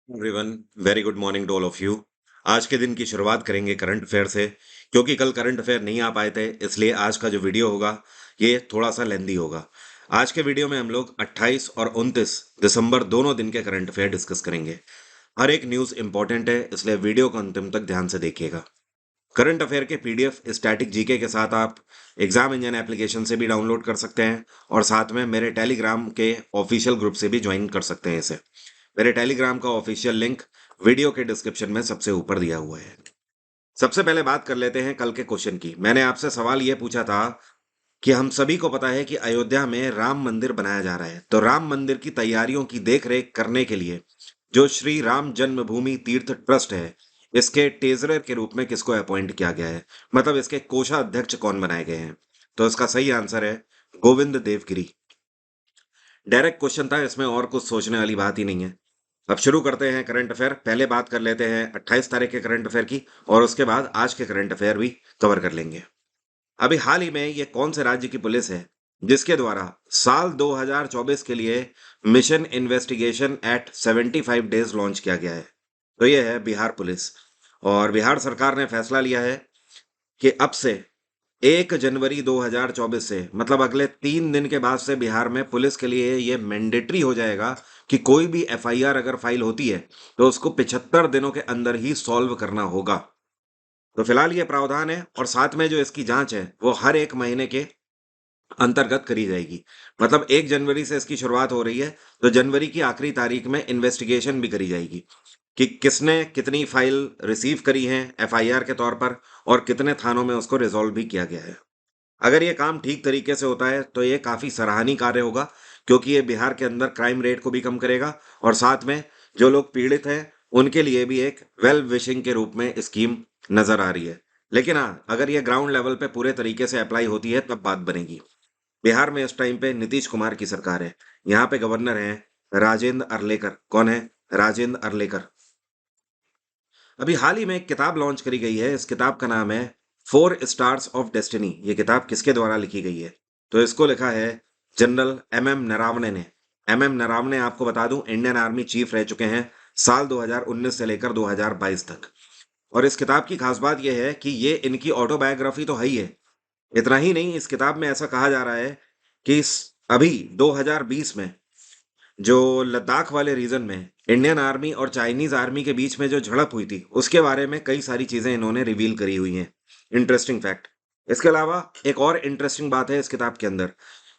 Everyone, very good morning to all of you. आज के दिन की शुरुआत करेंगे करंट अफेयर से। क्योंकि कल करंट अफेयर नहीं आ पाए थे, इसलिए आज का जो वीडियो होगा ये थोड़ा सा लेंदी होगा। आज के वीडियो में हम लोग 28 और 29 दिसंबर दोनों दिन के करंट अफेयर डिस्कस करेंगे। हर एक न्यूज़ इंपॉर्टेंट है, इसलिए वीडियो को अंतिम तक ध्यान से देखिएगा। करंट अफेयर के पीडीएफ स्टैटिक जीके के साथ आप एग्जाम इंजन एप्लीकेशन से भी डाउनलोड कर सकते हैं, और साथ में मेरे टेलीग्राम के ऑफिशियल ग्रुप से भी ज्वाइन कर सकते हैं इसे। मेरे टेलीग्राम का ऑफिशियल लिंक वीडियो के डिस्क्रिप्शन में सबसे ऊपर दिया हुआ है। सबसे पहले बात कर लेते हैं कल के क्वेश्चन की। मैंने आपसे सवाल यह पूछा था कि हम सभी को पता है कि अयोध्या में राम मंदिर बनाया जा रहा है, तो राम मंदिर की तैयारियों की देखरेख करने के लिए जो श्री राम जन्मभूमि तीर्थ ट्रस्ट है, इसके टेजरर के रूप में किसको अपॉइंट किया गया है, मतलब इसके कोषाध्यक्ष कौन बनाए गए हैं। तो इसका सही आंसर है गोविंद देवगिरी। डायरेक्ट क्वेश्चन था, इसमें और कुछ सोचने वाली बात ही नहीं है। अब शुरू करते हैं करंट अफेयर। पहले बात कर लेते हैं 28 तारीख के करंट अफेयर की, और उसके बाद आज के करंट अफेयर भी कवर कर लेंगे। अभी हाल ही में ये कौन से राज्य की पुलिस है जिसके द्वारा साल 2024 के लिए mission investigation at 75 days launch किया गया है? तो ये है बिहार पुलिस। और बिहार सरकार ने फैसला लिया है कि अब से 1 जनवरी 2024 से, मतलब अगले 3 दिन के बाद से, बिहार में पुलिस के लिए ये मैंडेटरी हो जाएगा कि कोई भी एफआईआर अगर फाइल होती है तो उसको 75 दिनों के अंदर ही सॉल्व करना होगा। तो फिलहाल ये प्रावधान है, और साथ में जो इसकी जांच है वो हर 1 महीने के अंतर्गत करी जाएगी। मतलब 1 जनवरी से इसकी शुरुआत हो रही है, तो जनवरी की आखिरी तारीख में इन्वेस्टिगेशन भी करी जाएगी कि किसने कितनी फाइल रिसीव करी हैं एफआईआर के तौर पर, और कितने थानों में उसको रिजॉल्व भी किया गया है। अगर ये काम ठीक तरीके से होता है तो ये काफ़ी सराहनीय कार्य होगा, क्योंकि ये बिहार के अंदर क्राइम रेट को भी कम करेगा, और साथ में जो लोग पीड़ित हैं उनके लिए भी एक वेल विशिंग के रूप में स्कीम नज़र आ रही है। लेकिन हाँ, अगर ये ग्राउंड लेवल पे पूरे तरीके से अप्लाई होती है तब बात बनेगी। बिहार में इस टाइम पे नीतीश कुमार की सरकार है। यहाँ पे गवर्नर हैं राजेंद्र अर्लेकर। कौन है? राजेंद्र अर्लेकर। अभी हाल ही में एक किताब लॉन्च करी गई है। इस किताब का नाम है 4 स्टार्स ऑफ डेस्टिनी। ये किताब किसके द्वारा लिखी गई है? तो इसको लिखा है जनरल एम नरावने ने। एम नरावने, आपको बता दूं, इंडियन आर्मी चीफ रह चुके हैं साल 2019 से लेकर 2022 तक। और इस किताब की खास बात यह है कि ये इनकी ऑटोबायोग्राफी तो है ही है। इतना ही नहीं, इस किताब में ऐसा कहा जा रहा है कि अभी 2020 में जो लद्दाख वाले रीजन में इंडियन आर्मी और चाइनीज आर्मी के बीच में जो झड़प हुई थी, उसके बारे में कई सारी चीजें इन्होंने रिवील करी हुई हैं। Interesting fact. इसके अलावा एक और इंटरेस्टिंग बात है इस किताब के अंदर।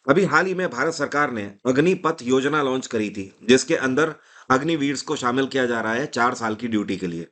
अभी हाल ही में भारत सरकार ने अग्निपथ योजना लॉन्च करी थी, जिसके अंदर अग्निवीर्स को शामिल किया जा रहा है 4 साल की ड्यूटी के लिए।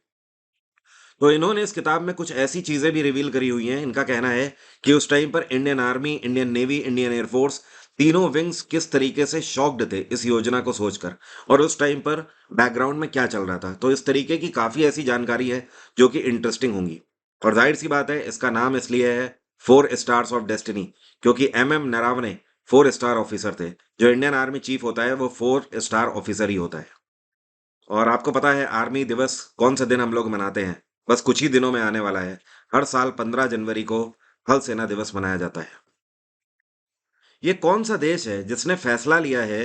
तो इन्होंने इस किताब में कुछ ऐसी चीजें भी रिवील करी हुई हैं। इनका कहना है कि उस टाइम पर Indian army, Indian navy, Indian air force, तीनों विंग्स किस तरीके से शॉक्ड थे इस योजना को सोचकर, और उस टाइम पर बैकग्राउंड में क्या चल रहा था। तो इस तरीके की काफी ऐसी जानकारी है जो कि इंटरेस्टिंग होंगी। और जाहिर सी बात है, इसका नाम इसलिए है 4 स्टार्स ऑफ डेस्टिनी, क्योंकि नरावने 4 स्टार ऑफिसर थे। जो इंडियन आर्मी चीफ होता है वो 4 स्टार ऑफिसर ही होता है। और आपको पता है आर्मी दिवस कौन से दिन हम लोग मनाते हैं? बस कुछ ही दिनों में आने वाला है। हर साल 15 जनवरी को थल सेना दिवस मनाया जाता है। ये कौन सा देश है जिसने फैसला लिया है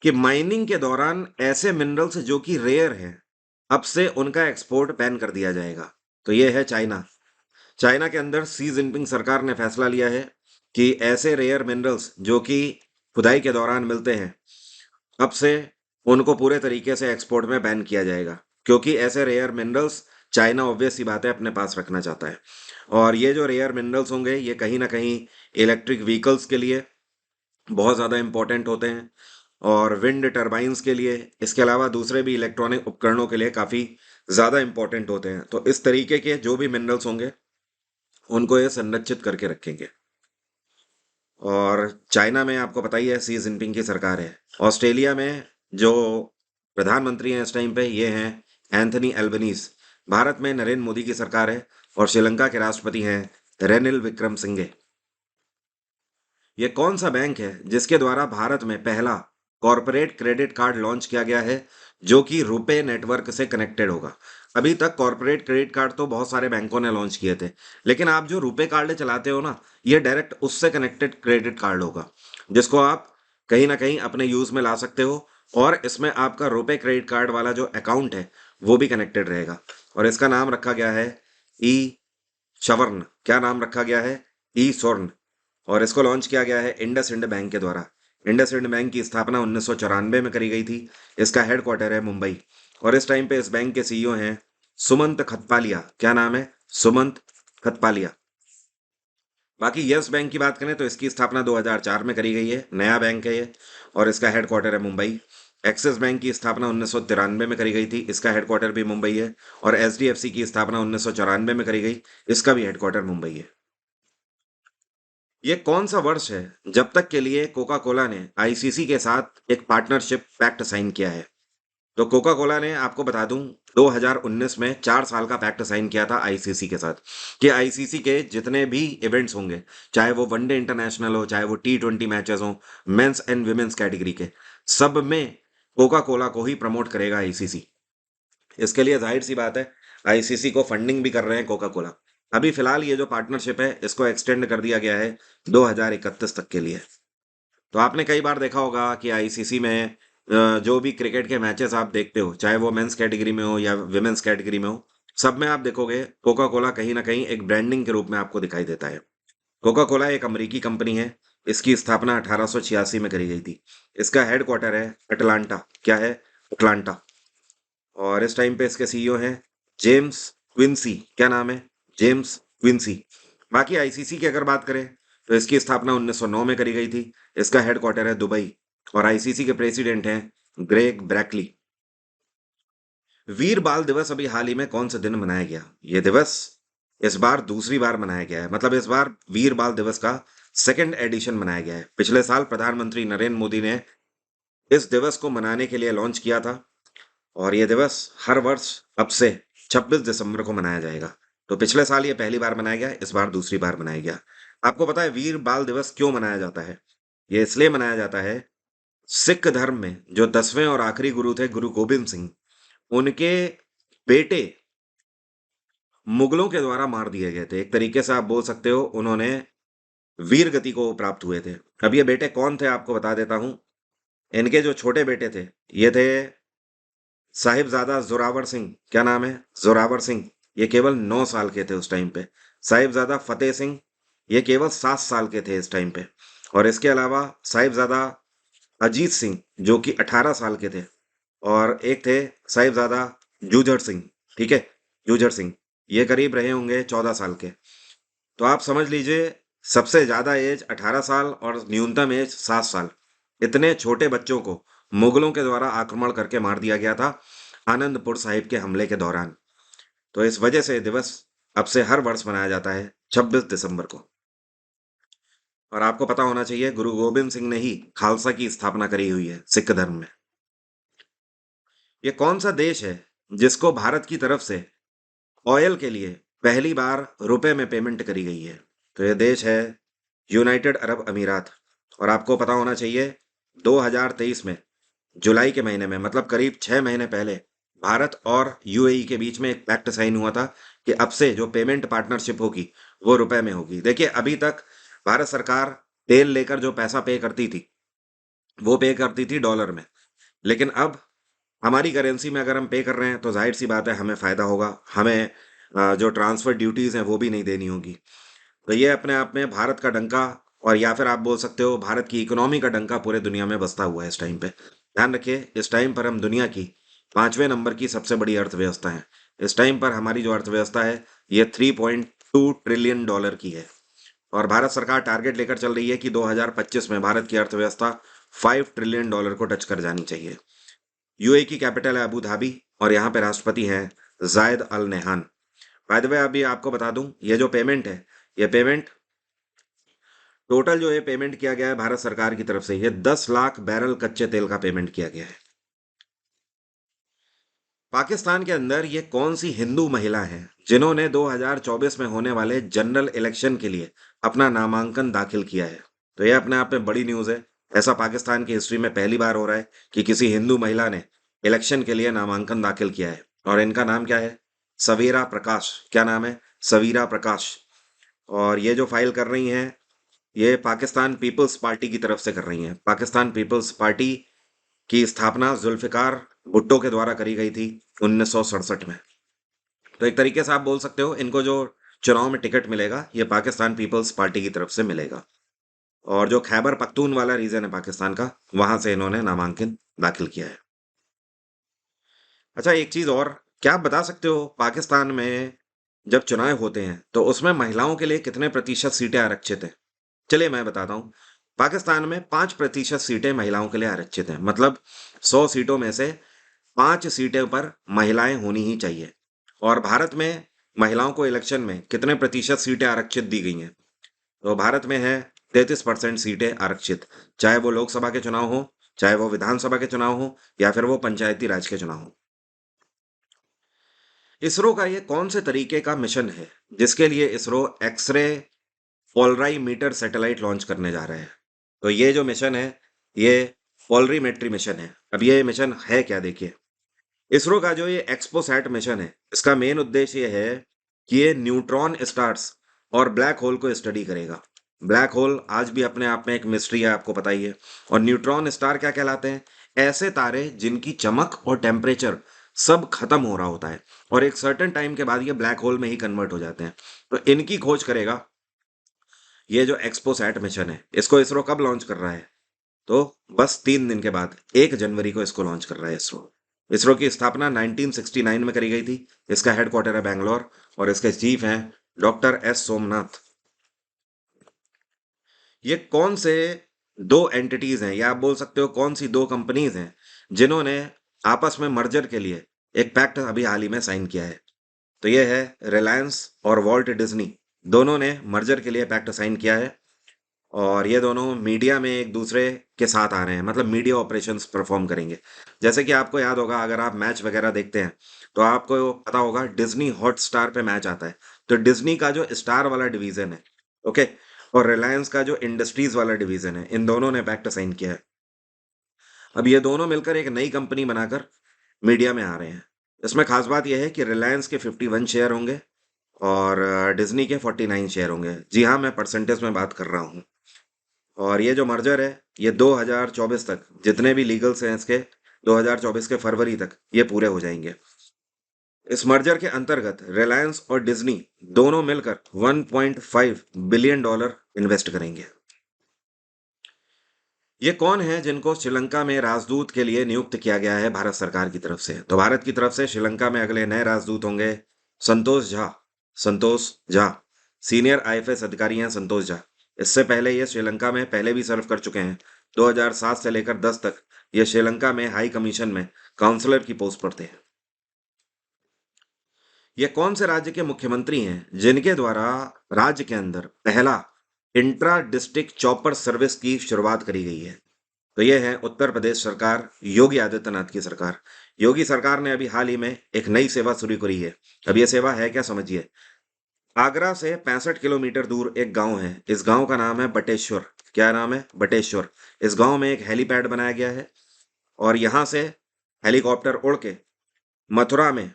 कि माइनिंग के दौरान ऐसे मिनरल्स जो कि रेयर हैं, अब से उनका एक्सपोर्ट बैन कर दिया जाएगा? तो ये है चाइना। चाइना के अंदर सी जिनपिंग सरकार ने फैसला लिया है कि ऐसे रेयर मिनरल्स जो कि खुदाई के दौरान मिलते हैं, अब से उनको पूरे तरीके से एक्सपोर्ट में बैन किया जाएगा, क्योंकि ऐसे रेयर मिनरल्स चाइना ऑब्वियस सी बात है अपने पास रखना चाहता है। और ये जो रेयर मिनरल्स होंगे ये कहीं ना कहीं इलेक्ट्रिक व्हीकल्स के लिए बहुत ज़्यादा इंपॉर्टेंट होते हैं, और विंड टर्बाइंस के लिए, इसके अलावा दूसरे भी इलेक्ट्रॉनिक उपकरणों के लिए काफ़ी ज़्यादा इंपॉर्टेंट होते हैं। तो इस तरीके के जो भी मिनरल्स होंगे उनको ये संरक्षित करके रखेंगे। और चाइना में आपको पता ही है सी जिनपिंग की सरकार है। ऑस्ट्रेलिया में जो प्रधानमंत्री हैं इस टाइम पे ये हैं एंथनी एल्बनीज। भारत में नरेंद्र मोदी की सरकार है, और श्रीलंका के राष्ट्रपति हैं रेनिल विक्रमसिंघे। ये कौन सा बैंक है जिसके द्वारा भारत में पहला कॉरपोरेट क्रेडिट कार्ड लॉन्च किया गया है, जो कि रुपे नेटवर्क से कनेक्टेड होगा? अभी तक कॉरपोरेट क्रेडिट कार्ड तो बहुत सारे बैंकों ने लॉन्च किए थे, लेकिन आप जो रुपे कार्ड चलाते हो ना, ये डायरेक्ट उससे कनेक्टेड क्रेडिट कार्ड होगा, जिसको आप कहीं ना कहीं अपने यूज में ला सकते हो, और इसमें आपका रुपए क्रेडिट कार्ड वाला जो अकाउंट है वो भी कनेक्टेड रहेगा। और इसका नाम रखा गया है ई स्वर्ण। क्या नाम रखा गया है? ई स्वर्ण। और इसको लॉन्च किया गया है इंडस इंड बैंक के द्वारा। इंडस इंड बैंक की स्थापना 1994 में करी गई थी। इसका हेडक्वार्टर है मुंबई। और इस टाइम पे इस बैंक के सीईओ हैं सुमंत खतपालिया। क्या नाम है? सुमंत खतपालिया। बाकी यस बैंक की बात करें तो इसकी स्थापना 2004 में करी गई है, नया बैंक है ये। और इसका हेडक्वार्टर है मुंबई। एक्सिस बैंक की स्थापना 1993 में करी गई थी, इसका हेडक्वार्टर भी मुंबई है। और एचडीएफसी की स्थापना 1994 में करी गई, इसका भी हेडक्वार्टर मुंबई है। ये कौन सा वर्ष है जब तक के लिए कोका कोला ने आईसीसी के साथ एक पार्टनरशिप पैक्ट साइन किया है? तो कोका कोला ने, आपको बता दूं, 2019 में 4 साल का पैक्ट साइन किया था आईसीसी के साथ कि आईसीसी के जितने भी इवेंट्स होंगे, चाहे वो वनडे इंटरनेशनल हो, चाहे वो T20 मैचेस हो, मेंस एंड विमेंस कैटेगरी के, सब में कोका कोला को ही प्रमोट करेगा आईसीसी। इसके लिए जाहिर सी बात है आईसीसी को फंडिंग भी कर रहे हैं कोका कोला। अभी फिलहाल ये जो पार्टनरशिप है इसको एक्सटेंड कर दिया गया है 2031 तक के लिए। तो आपने कई बार देखा होगा कि आईसीसी में जो भी क्रिकेट के मैचेस आप देखते हो, चाहे वो मेंस कैटेगरी में हो या विमेंस कैटेगरी में हो, सब में आप देखोगे कोका कोला कहीं ना कहीं एक ब्रांडिंग के रूप में आपको दिखाई देता है। कोका कोला एक अमेरिकी कंपनी है। इसकी स्थापना 1886 में करी गई थी। इसका हेडक्वार्टर है अटलांटा। क्या है? अटलांटा। और इस टाइम पे इसके सीईओ हैं जेम्स क्विंसी। क्या नाम है? James Quincy. बाकी आईसीसी की अगर बात करें तो इसकी स्थापना 1909 में करी गई थी। इसका हेडक्वार्टर है दुबई। और आईसीसी के प्रेसिडेंट हैं ग्रेग ब्रैकली। वीर बाल दिवस अभी हाल ही में कौन से दिन मनाया गया? ये दिवस इस बार दूसरी बार मनाया गया है, मतलब इस बार वीर बाल दिवस का सेकंड एडिशन मनाया गया है। पिछले साल प्रधानमंत्री नरेंद्र मोदी ने इस दिवस को मनाने के लिए लॉन्च किया था। और ये दिवस हर वर्ष अब से 26 दिसंबर को मनाया जाएगा। तो पिछले साल ये पहली बार मनाया गया, इस बार दूसरी बार मनाया गया। आपको पता है वीर बाल दिवस क्यों मनाया जाता है? ये इसलिए मनाया जाता है, सिख धर्म में जो 10वें और आखिरी गुरु थे, गुरु गोबिंद सिंह, उनके बेटे मुगलों के द्वारा मार दिए गए थे। एक तरीके से आप बोल सकते हो उन्होंने वीर गति को प्राप्त हुए थे। अब ये बेटे कौन थे आपको बता देता हूं। इनके जो छोटे बेटे थे ये थे साहिबजादा जोरावर सिंह। क्या नाम है? जोरावर सिंह। ये केवल 9 साल के थे उस टाइम पे। साहिबजादा फतेह सिंह, ये केवल 7 साल के थे इस टाइम पे। और इसके अलावा साहिबजादा अजीत सिंह जो कि 18 साल के थे। और एक थे साहिबजादा जूझर सिंह। ठीक है, जूझर सिंह, ये करीब रहे होंगे 14 साल के। तो आप समझ लीजिए सबसे ज्यादा एज 18 साल और न्यूनतम एज 7 साल। इतने छोटे बच्चों को मुगलों के द्वारा आक्रमण करके मार दिया गया था आनंदपुर साहिब के हमले के दौरान। तो इस वजह से दिवस अब से हर वर्ष मनाया जाता है 26 दिसंबर को। और आपको पता होना चाहिए गुरु गोबिंद सिंह ने ही खालसा की स्थापना करी हुई है सिख धर्म में। ये कौन सा देश है जिसको भारत की तरफ से ऑयल के लिए पहली बार रुपए में पेमेंट करी गई है? तो ये देश है यूनाइटेड अरब अमीरात। और आपको पता होना चाहिए 2023 में जुलाई के महीने में, मतलब करीब 6 महीने पहले, भारत और यूएई के बीच में एक पैक्ट साइन हुआ था कि अब से जो पेमेंट पार्टनरशिप होगी वो रुपए में होगी। देखिए अभी तक भारत सरकार तेल लेकर जो पैसा पे करती थी वो पे करती थी डॉलर में। लेकिन अब हमारी करेंसी में अगर हम पे कर रहे हैं तो जाहिर सी बात है हमें फायदा होगा। हमें जो ट्रांसफर ड्यूटीज हैं वो भी नहीं देनी होगी। तो ये अपने आप में भारत का डंका, और या फिर आप बोल सकते हो भारत की इकोनॉमी का डंका पूरे दुनिया में बजता हुआ है इस टाइम पे। ध्यान रखिए इस टाइम पर हम दुनिया की 5वें नंबर की सबसे बड़ी अर्थव्यवस्था है। इस टाइम पर हमारी जो अर्थव्यवस्था है ये 3.2 ट्रिलियन डॉलर की है। और भारत सरकार टारगेट लेकर चल रही है कि 2025 में भारत की अर्थव्यवस्था 5 ट्रिलियन डॉलर को टच कर जानी चाहिए। यूएई की कैपिटल है अबू धाबी। और यहाँ पे राष्ट्रपति हैं जायद अल नहान। बाय द वे अभी आपको बता दूं ये जो पेमेंट है, ये पेमेंट टोटल जो है पेमेंट किया गया है भारत सरकार की तरफ से, ये 10 लाख बैरल कच्चे तेल का पेमेंट किया गया है। पाकिस्तान के अंदर ये कौन सी हिंदू महिला है जिन्होंने 2024 में होने वाले जनरल इलेक्शन के लिए अपना नामांकन दाखिल किया है? तो ये अपने आप में बड़ी न्यूज़ है। ऐसा पाकिस्तान की हिस्ट्री में पहली बार हो रहा है कि किसी हिंदू महिला ने इलेक्शन के लिए नामांकन दाखिल किया है। और इनका नाम क्या है? सवीरा प्रकाश। क्या नाम है? सवीरा प्रकाश। और ये जो फाइल कर रही हैं ये पाकिस्तान पीपल्स पार्टी की तरफ से कर रही हैं। पाकिस्तान पीपल्स पार्टी की स्थापना जुल्फिकार भुट्टो के द्वारा करी गई थी 1967 में। तो एक तरीके से आप बोल सकते हो इनको जो चुनाव में टिकट मिलेगा ये पाकिस्तान पीपल्स पार्टी की तरफ से मिलेगा। और जो खैबर पख्तून वाला रीजन है पाकिस्तान का, वहां से इन्होंने नामांकन दाखिल किया है। अच्छा, एक चीज और, क्या आप बता सकते हो पाकिस्तान में जब चुनाव होते हैं तो उसमें महिलाओं के लिए कितने प्रतिशत सीटें आरक्षित हैं? चलिए मैं बताता हूँ। पाकिस्तान में 5% सीटें महिलाओं के लिए आरक्षित हैं, मतलब 100 सीटों में से 5 सीटें पर महिलाएं होनी ही चाहिए। और भारत में महिलाओं को इलेक्शन में कितने प्रतिशत सीटें आरक्षित दी गई हैं? तो भारत में है 33% सीटें आरक्षित, चाहे वो लोकसभा के चुनाव हो, चाहे वो विधानसभा के चुनाव हो, या फिर वो पंचायती राज के चुनाव हो। इसरो का ये कौन से तरीके का मिशन है जिसके लिए इसरो एक्सरे पोलराइमीटर सैटेलाइट लॉन्च करने जा रहे हैं? तो ये जो मिशन है ये पोलरीमेट्री मिशन है। अब ये मिशन है क्या, देखिए। इसरो का जो ये एक्सपोसैट मिशन है इसका मेन उद्देश्य ये है कि ये न्यूट्रॉन स्टार्स और ब्लैक होल को स्टडी करेगा। ब्लैक होल आज भी अपने आप में एक मिस्ट्री है, आपको पता ही है। और न्यूट्रॉन स्टार क्या कहलाते हैं? ऐसे तारे जिनकी चमक और टेम्परेचर सब खत्म हो रहा होता है और एक सर्टेन टाइम के बाद ये ब्लैक होल में ही कन्वर्ट हो जाते हैं। तो इनकी खोज करेगा ये जो एक्सपोसैट मिशन है। इसको इसरो कब लॉन्च कर रहा है? तो बस 3 दिन के बाद 1 जनवरी को इसको लॉन्च कर रहा है इसरो। इसरो की स्थापना 1969 में करी गई थी। इसका हेडक्वार्टर है बैंगलोर और इसके चीफ हैं डॉक्टर एस सोमनाथ। ये कौन से दो एंटिटीज हैं, या आप बोल सकते हो कौन सी दो कंपनीज हैं जिन्होंने आपस में मर्जर के लिए एक पैक्ट अभी हाल ही में साइन किया है? तो ये है रिलायंस और वॉल्ट डिज्नी, दोनों ने मर्जर के लिए पैक्ट साइन किया है। और ये दोनों मीडिया में एक दूसरे के साथ आ रहे हैं, मतलब मीडिया ऑपरेशंस परफॉर्म करेंगे। जैसे कि आपको याद होगा, अगर आप मैच वगैरह देखते हैं तो आपको पता होगा डिज्नी हॉटस्टार पे मैच आता है। तो डिज्नी का जो स्टार वाला डिवीजन है, ओके, और रिलायंस का जो इंडस्ट्रीज वाला डिवीजन है, इन दोनों ने पैक्ट साइन किया है। अब ये दोनों मिलकर एक नई कंपनी बनाकर मीडिया में आ रहे हैं। इसमें खास बात यह है कि रिलायंस के 51 शेयर होंगे और डिज्नी के 49 शेयर होंगे। जी हाँ, मैं परसेंटेज में बात कर रहा हूँ। और ये जो मर्जर है ये 2024 तक, जितने भी लीगल्स हैं इसके, 2024 के फरवरी तक ये पूरे हो जाएंगे। इस मर्जर के अंतर्गत रिलायंस और डिज्नी दोनों मिलकर 1.5 बिलियन डॉलर इन्वेस्ट करेंगे। ये कौन है जिनको श्रीलंका में राजदूत के लिए नियुक्त किया गया है भारत सरकार की तरफ से? तो भारत की तरफ से श्रीलंका में अगले नए राजदूत होंगे संतोष झा। संतोष झा सीनियर आईएफएस अधिकारी हैं संतोष झा। इससे पहले ये श्रीलंका में पहले भी सर्व कर चुके हैं। 2007 से लेकर 10 तक ये श्रीलंका में हाई कमीशन में काउंसलर की पोस्ट पर थे। ये कौन से राज्य के मुख्यमंत्री हैं जिनके द्वारा राज्य के अंदर पहला इंट्रा डिस्ट्रिक्ट चॉपर सर्विस की शुरुआत करी गई है? तो ये है उत्तर प्रदेश सरकार, योगी आदित्यनाथ की सरकार। योगी सरकार ने अभी हाल ही में एक नई सेवा शुरू करी है। अब ये सेवा है क्या, समझिए। आगरा से 65 किलोमीटर दूर एक गांव है। इस गांव का नाम है बटेश्वर। क्या नाम है? बटेश्वर। इस गांव में एक हेलीपैड बनाया गया है और यहां से हेलीकॉप्टर उड़ के मथुरा में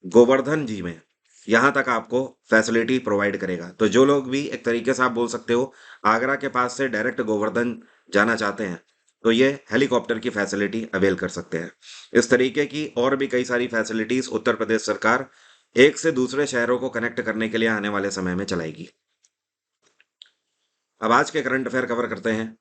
गोवर्धन जी में यहाँ तक आपको फैसिलिटी प्रोवाइड करेगा। तो जो लोग भी एक तरीके से आप बोल सकते हो आगरा के पास से डायरेक्ट गोवर्धन जाना चाहते हैं तो ये हेलीकॉप्टर की फैसिलिटी अवेल कर सकते हैं। इस तरीके की और भी कई सारी फैसिलिटीज उत्तर प्रदेश सरकार एक से दूसरे शहरों को कनेक्ट करने के लिए आने वाले समय में चलाएगी। अब आज के करंट अफेयर कवर करते हैं।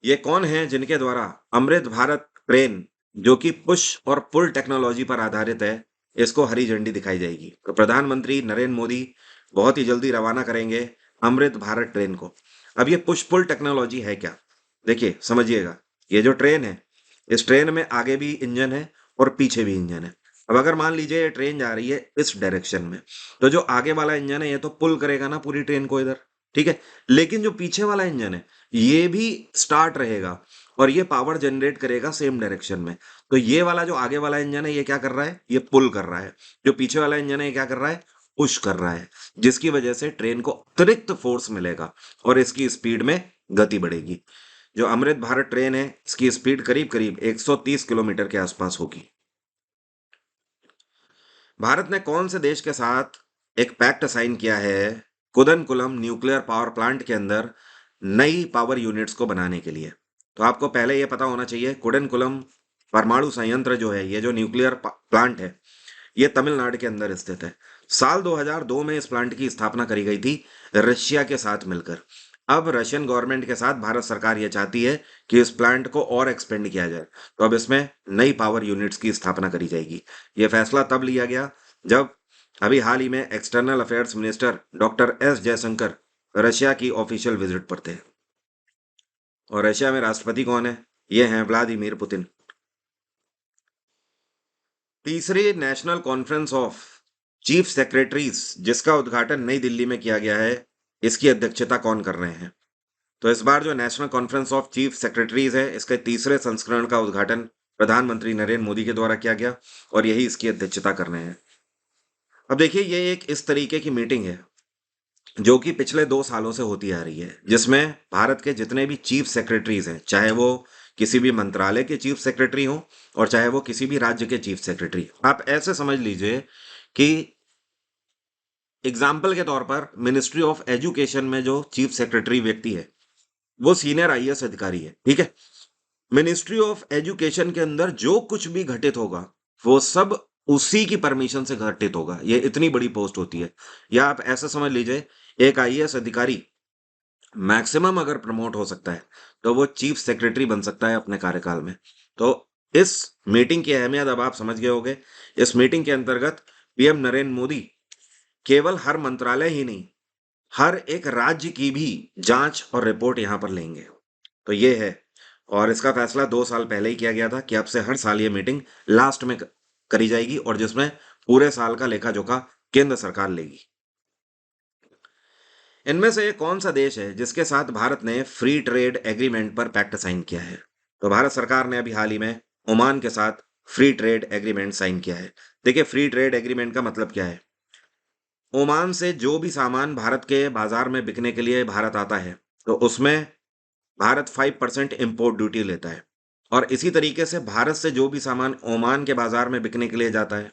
ये कौन है जिनके द्वारा अमृत भारत ट्रेन, जो कि पुश और पुल टेक्नोलॉजी पर आधारित है, इसको हरी झंडी दिखाई जाएगी? तो प्रधानमंत्री नरेंद्र मोदी बहुत ही जल्दी रवाना करेंगे अमृत भारत ट्रेन को। अब ये पुश पुल टेक्नोलॉजी है क्या, देखिए समझिएगा। ये जो ट्रेन है, इस ट्रेन में आगे भी इंजन है और पीछे भी इंजन है। अब अगर मान लीजिए ये ट्रेन जा रही है इस डायरेक्शन में, तो जो आगे वाला इंजन है ये तो पुल करेगा ना पूरी ट्रेन को इधर, ठीक है। लेकिन जो पीछे वाला इंजन है ये भी स्टार्ट रहेगा और ये पावर जनरेट करेगा सेम डायरेक्शन में। तो ये वाला जो आगे वाला इंजन है ये क्या कर रहा है? ये पुल कर रहा है। जो पीछे वाला इंजन है ये क्या कर रहा है? पुश कर रहा है, जिसकी वजह से ट्रेन को अतिरिक्त फोर्स मिलेगा और इसकी स्पीड में गति बढ़ेगी। जो अमृत भारत ट्रेन है इसकी स्पीड करीब करीब 130 किलोमीटर के आसपास होगी। भारत ने कौन से देश के साथ एक पैक्ट साइन किया है कुदनकुलम न्यूक्लियर पावर प्लांट के अंदर नई पावर यूनिट्स को बनाने के लिए? तो आपको पहले ये पता होना चाहिए, कुडेनकुलम परमाणु संयंत्र जो है, ये जो न्यूक्लियर प्लांट है, ये तमिलनाडु के अंदर स्थित है। साल 2002 में इस प्लांट की स्थापना करी गई थी रशिया के साथ मिलकर। अब रशियन गवर्नमेंट के साथ भारत सरकार ये चाहती है कि इस प्लांट को और एक्सपेंड किया जाए। तो अब इसमें नई पावर यूनिट्स की स्थापना करी जाएगी। ये फैसला तब लिया गया जब अभी हाल ही में external affairs minister doctor S Jaishankar Russia की ऑफिशियल विजिट पर थे। और रशिया में राष्ट्रपति कौन है? ये हैं व्लादिमीर पुतिन। तीसरी national conference of chief secretaries, जिसका उद्घाटन नई दिल्ली में किया गया है, इसकी अध्यक्षता कौन कर रहे हैं? तो इस बार जो national conference of chief secretaries है, इसके तीसरे संस्करण का उद्घाटन प्रधानमंत्री नरेंद्र मोदी के द्वारा किया गया और यही इसकी अध्यक्षता कर रहे हैं। अब देखिए, ये एक इस तरीके की मीटिंग है जो कि पिछले 2 सालों से होती आ रही है, जिसमें भारत के जितने भी चीफ सेक्रेटरीज हैं, चाहे वो किसी भी मंत्रालय के चीफ सेक्रेटरी हों और चाहे वो किसी भी राज्य के चीफ सेक्रेटरी, आप ऐसे समझ लीजिए कि एग्जाम्पल के तौर पर मिनिस्ट्री ऑफ एजुकेशन में जो चीफ सेक्रेटरी व्यक्ति है, वो सीनियर आईएएस अधिकारी है, ठीक है। मिनिस्ट्री ऑफ एजुकेशन के अंदर जो कुछ भी घटित होगा, वो सब उसी की परमिशन से घटित होगा। ये इतनी बड़ी पोस्ट होती है। या आप ऐसा समझ लीजिए, एक आईएएस अधिकारी मैक्सिमम अगर प्रमोट हो सकता है तो वो चीफ सेक्रेटरी बन सकता है अपने कार्यकाल में। तो इस मीटिंग की अहमियत अब आप समझ गए होंगे। इस मीटिंग के अंतर्गत पीएम नरेंद्र मोदी केवल हर मंत्रालय ही नहीं, हर एक राज्य की भी जांच और रिपोर्ट यहां पर लेंगे। तो ये है, और इसका फैसला 2 साल पहले ही किया गया था कि अब से हर साल ये मीटिंग लास्ट में करी जाएगी और जिसमें पूरे साल का लेखा जोखा केंद्र सरकार लेगी। इनमें से कौन सा देश है जिसके साथ भारत ने फ्री ट्रेड एग्रीमेंट पर पैक्ट साइन किया है? तो भारत सरकार ने अभी हाल ही में ओमान के साथ फ्री ट्रेड एग्रीमेंट साइन किया है। देखिए, फ्री ट्रेड एग्रीमेंट का मतलब क्या है? ओमान से जो भी सामान भारत के बाजार में बिकने के लिए भारत आता है, तो उसमें भारत 5% इम्पोर्ट ड्यूटी लेता है। और इसी तरीके से भारत से जो भी सामान ओमान के बाजार में बिकने के लिए जाता है,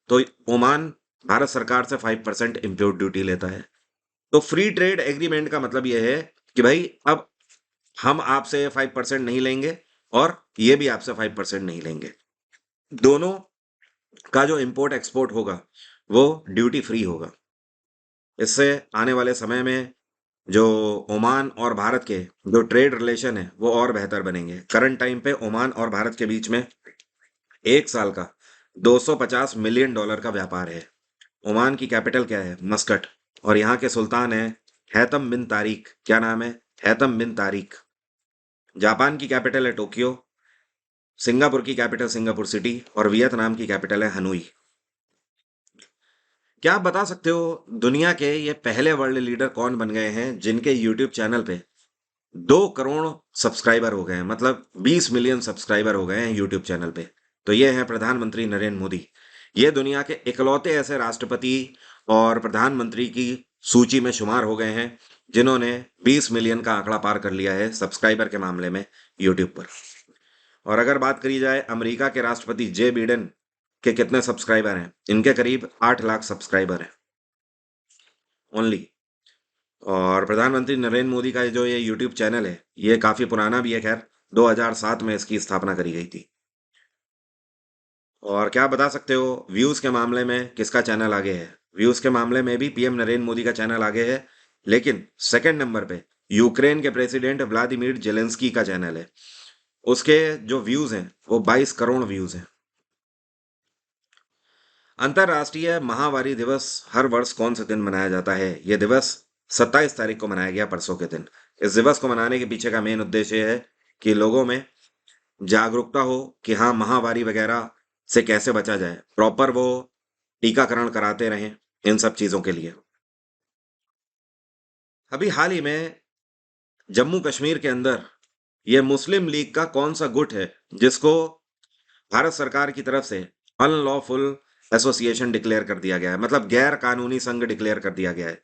तो ओमान भारत सरकार से 5% इम्पोर्ट ड्यूटी लेता है। तो फ्री ट्रेड एग्रीमेंट का मतलब यह है कि भाई, अब हम आपसे 5% नहीं लेंगे और ये भी आपसे 5% नहीं लेंगे। दोनों का जो इंपोर्ट एक्सपोर्ट होगा वो ड्यूटी फ्री होगा। इससे आने वाले समय में जो ओमान और भारत के जो ट्रेड रिलेशन है वो और बेहतर बनेंगे। करंट टाइम पे ओमान और भारत के बीच में एक साल का $250 मिलियन का व्यापार है। ओमान की कैपिटल क्या है? मस्कट। और यहाँ के सुल्तान है हैतम बिन तारिक। क्या नाम है? हैतम बिन तारिक। जापान की कैपिटल है टोक्यो। सिंगापुर की कैपिटल सिंगापुर सिटी और वियतनाम की कैपिटल है हनोई। क्या आप बता सकते हो दुनिया के ये पहले वर्ल्ड लीडर कौन बन गए हैं जिनके यूट्यूब चैनल पे 2 करोड़ सब्सक्राइबर हो गए हैं, मतलब 20 मिलियन सब्सक्राइबर हो गए हैं यूट्यूब चैनल पे? तो ये है प्रधानमंत्री नरेंद्र मोदी। ये दुनिया के इकलौते ऐसे राष्ट्रपति और प्रधानमंत्री की सूची में शुमार हो गए हैं जिन्होंने 20 मिलियन का आंकड़ा पार कर लिया है सब्सक्राइबर के मामले में यूट्यूब पर। और अगर बात करी जाए अमेरिका के राष्ट्रपति जे बिडेन के कितने सब्सक्राइबर हैं, इनके करीब 8 लाख सब्सक्राइबर हैं ओनली। और प्रधानमंत्री नरेंद्र मोदी का जो ये यूट्यूब चैनल है, ये काफी पुराना भी है। खैर, 2007 में इसकी स्थापना करी गई थी। और क्या बता सकते हो व्यूज के मामले में किसका चैनल आगे है? व्यूज के मामले में भी पीएम नरेंद्र मोदी का चैनल आगे है, लेकिन सेकंड नंबर पे यूक्रेन के प्रेसिडेंट व्लादिमीर जेलेंस्की का चैनल है। उसके जो व्यूज हैं वो 22 करोड़ व्यूज हैं। अंतर्राष्ट्रीय महावारी दिवस हर वर्ष कौन से दिन मनाया जाता है? यह दिवस 27 तारीख को मनाया गया, परसों के दिन। इस दिवस को मनाने के पीछे का मेन उद्देश्य है कि लोगों में जागरूकता हो कि हाँ, महावारी वगैरह से कैसे बचा जाए। प्रॉपर वो टीकाकरण कराते रहें इन सब चीजों के लिए। अभी हाल ही में जम्मू कश्मीर के अंदर ये मुस्लिम लीग का कौन सा गुट है जिसको भारत सरकार की तरफ से अनलॉफुल एसोसिएशन डिक्लेयर कर दिया गया है, मतलब गैर कानूनी संघ डिक्लेयर कर दिया गया है।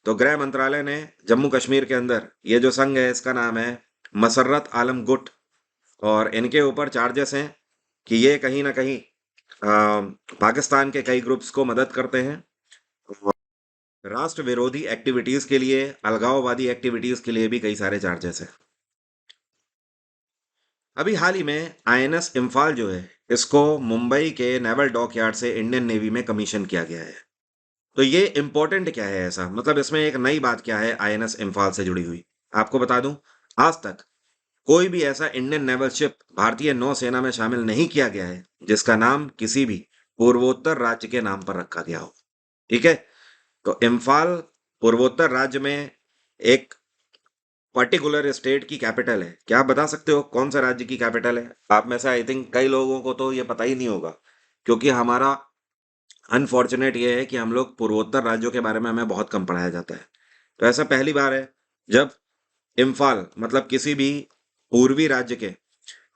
तो गृह मंत्रालय ने जम्मू कश्मीर के अंदर ये जो संघ है, इसका नाम है मसर्रत आलम गुट। और इनके ऊपर चार्जेस हैं कि ये कहीं ना कहीं पाकिस्तान के कई ग्रुप्स को मदद करते हैं। राष्ट्र विरोधी एक्टिविटीज के लिए, अलगाववादी एक्टिविटीज के लिए भी कई सारे चार्जेस हैं। अभी हाल ही में आईएनएस इम्फाल जो है, इसको मुंबई के नेवल डॉक यार्ड से इंडियन नेवी में कमीशन किया गया है। तो ये इम्पोर्टेंट क्या है ऐसा, मतलब इसमें एक नई बात क्या है आईएनएस इम्फाल से जुड़ी हुई, आपको बता दूं। आज तक कोई भी ऐसा इंडियन नेवल शिप भारतीय नौसेना में शामिल नहीं किया गया है जिसका नाम किसी भी पूर्वोत्तर राज्य के नाम पर रखा गया हो। ठीक है, तो इम्फाल पूर्वोत्तर राज्य में एक पर्टिकुलर स्टेट की कैपिटल है। क्या आप बता सकते हो कौन सा राज्य की कैपिटल है? आप में से आई थिंक कई लोगों को तो ये पता ही नहीं होगा, क्योंकि हमारा अनफॉर्चुनेट ये है कि हम लोग पूर्वोत्तर राज्यों के बारे में हमें बहुत कम पढ़ाया जाता है। तो ऐसा पहली बार है जब इम्फाल मतलब किसी भी पूर्वी राज्य के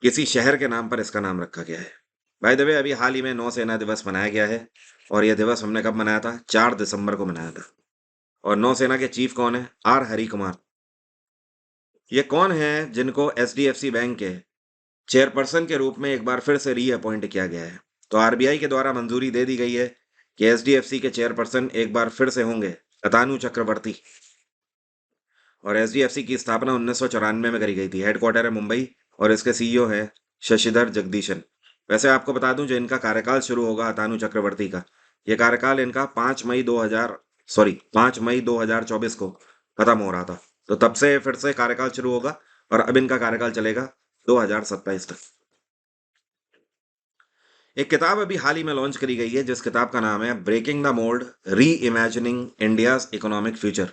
किसी शहर के नाम पर इसका नाम रखा गया है। बाय द वे, अभी हाल ही में नौसेना दिवस मनाया गया है, और यह दिवस हमने कब मनाया था? 4 दिसंबर को मनाया था। और नौसेना के चीफ कौन है? आर हरि कुमार। ये कौन है जिनको एचडीएफसी बैंक के चेयरपर्सन के रूप में एक बार फिर से री अपॉइंट किया गया है? तो आरबीआई के द्वारा मंजूरी दे दी गई है कि एचडीएफसी के चेयरपर्सन एक बार फिर से होंगे अतानु चक्रवर्ती। और एचडीएफसी की स्थापना 1994 में करी गई थी। हेडक्वार्टर है मुंबई, और इसके सीईओ है शशिधर जगदीशन। वैसे आपको बता दूं, जो इनका कार्यकाल शुरू होगा अतानु चक्रवर्ती का, ये कार्यकाल इनका 5 मई 2024 को खत्म हो रहा था। तो तब से फिर से कार्यकाल शुरू होगा, और अब इनका कार्यकाल चलेगा 2027 तक। एक किताब अभी हाल ही में लॉन्च करी गई है, जिस किताब का नाम है ब्रेकिंग द मोल्ड, री इमेजिनिंग इंडियाज इकोनॉमिक फ्यूचर।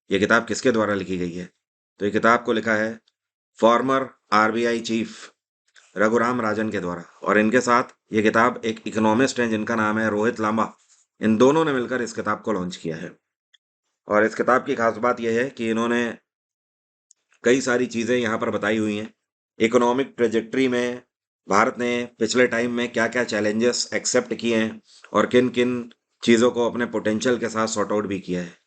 ये किताब किसके द्वारा लिखी गई है? तो ये किताब को लिखा है farmer RBI chief Raghuram Rajan के द्वारा, और इनके साथ ये किताब एक इकोनॉमिस्ट हैं जिनका नाम है रोहित लांबा। इन दोनों ने मिलकर इस किताब को लॉन्च किया है। और इस किताब की खास बात यह है कि इन्होंने कई सारी चीज़ें यहाँ पर बताई हुई हैं। इकोनॉमिक ट्रेजेक्ट्री में भारत ने पिछले टाइम में क्या क्या चैलेंजेस एक्सेप्ट किए हैं, और किन किन चीज़ों को अपने पोटेंशियल के साथ सॉर्ट आउट भी किया है।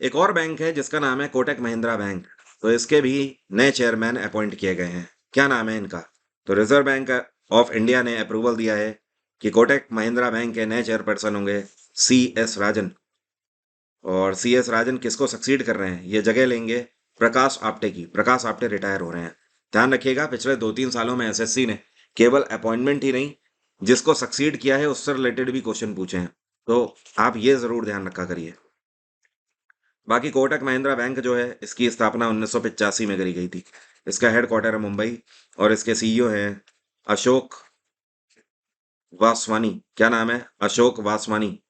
एक और बैंक है जिसका नाम है कोटक महिंद्रा बैंक। तो इसके भी नए चेयरमैन अपॉइंट किए गए हैं। क्या नाम है इनका? तो रिजर्व बैंक ऑफ इंडिया ने अप्रूवल दिया है कि कोटक महिंद्रा बैंक के नए चेयरपर्सन होंगे सी एस राजन। और सी एस राजन किसको सक्सीड कर रहे हैं? ये जगह लेंगे प्रकाश आप्टे की। प्रकाश आप्टे रिटायर हो रहे हैं। ध्यान रखिएगा, पिछले 2-3 सालों में एसएससी ने केवल अपॉइंटमेंट ही नहीं, जिसको सक्सीड किया है उससे रिलेटेड भी क्वेश्चन पूछे हैं। तो आप ये जरूर ध्यान रखा करिए। बाकी कोटक महिंद्रा बैंक जो है, इसकी स्थापना 1985 में करी गई थी। इसका हेडक्वार्टर है मुंबई, और इसके सीईओ हैं अशोक वासवानी। क्या नाम है? अशोक वासवानी।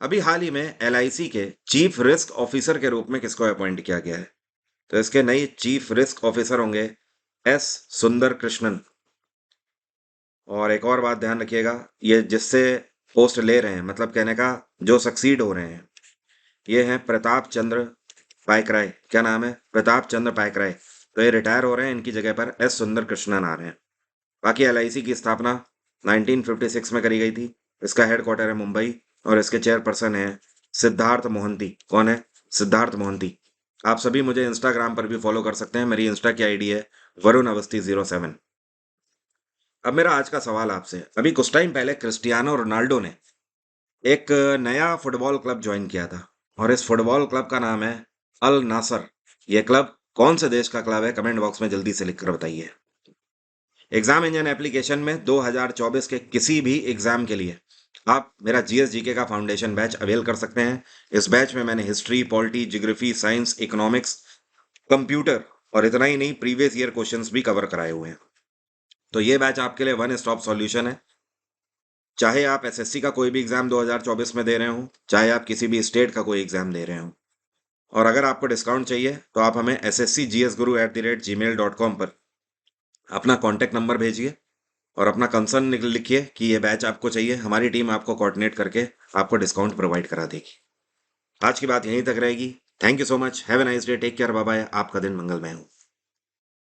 अभी हाल ही में एलआईसी के चीफ रिस्क ऑफिसर के रूप में किसको अपॉइंट किया गया है? तो इसके नए चीफ रिस्क ऑफिसर होंगे एस सुंदर कृष्णन। और एक और बात ध्यान रखिएगा, ये जिससे पोस्ट ले रहे हैं, मतलब कहने का जो सक्सीड हो रहे हैं, ये हैं प्रताप चंद्र पाइकराय। क्या नाम है? प्रताप चंद्र पाइकराय। तो ये रिटायर हो रहे हैं, इनकी जगह पर एस सुंदर कृष्णन आ रहे हैं। बाकी एलआईसी की स्थापना 1956 में करी गई थी। इसका हेडक्वार्टर है मुंबई, और इसके चेयरपर्सन है सिद्धार्थ मोहंती। कौन है? सिद्धार्थ मोहंती। आप सभी मुझे इंस्टाग्राम पर भी फॉलो कर सकते हैं। मेरी इंस्टा की आईडी है वरुण अवस्थी 07। अब मेरा आज का सवाल आपसे, अभी कुछ टाइम पहले क्रिस्टियानो रोनाल्डो ने एक नया फुटबॉल क्लब ज्वाइन किया था, और इस फुटबॉल क्लब का नाम है अल नासर। ये क्लब कौन से देश का क्लब है? कमेंट बॉक्स में जल्दी से लिखकर बताइए। एग्जाम इंजन एप्लीकेशन में 2024 के किसी भी एग्जाम के लिए आप मेरा जीएस जीके का फाउंडेशन बैच अवेल कर सकते हैं। इस बैच में मैंने history, polity, geography, science, economics, computer, और इतना ही नहीं, प्रीवियस ईयर क्वेश्चंस भी कवर कराए हुए हैं। तो ये बैच आपके लिए वन स्टॉप सॉल्यूशन है। चाहे आप एसएससी का कोई भी एग्जाम 2024 में दे रहे हो, चाहे आप किसी भी स्टेट का कोई एग्जाम दे रहे हो। और अगर आपको डिस्काउंट चाहिए तो आप हमें sscgsguru@gmail.com पर अपना कॉन्टैक्ट नंबर भेजिए, और अपना कंसर्न लिखिए कि ये बैच आपको चाहिए। हमारी टीम आपको कोऑर्डिनेट करके आपको डिस्काउंट प्रोवाइड करा देगी। आज की बात यहीं तक रहेगी। Thank you so much. Have a nice day. Take care. Bye bye. आपका दिन मंगलमय हो।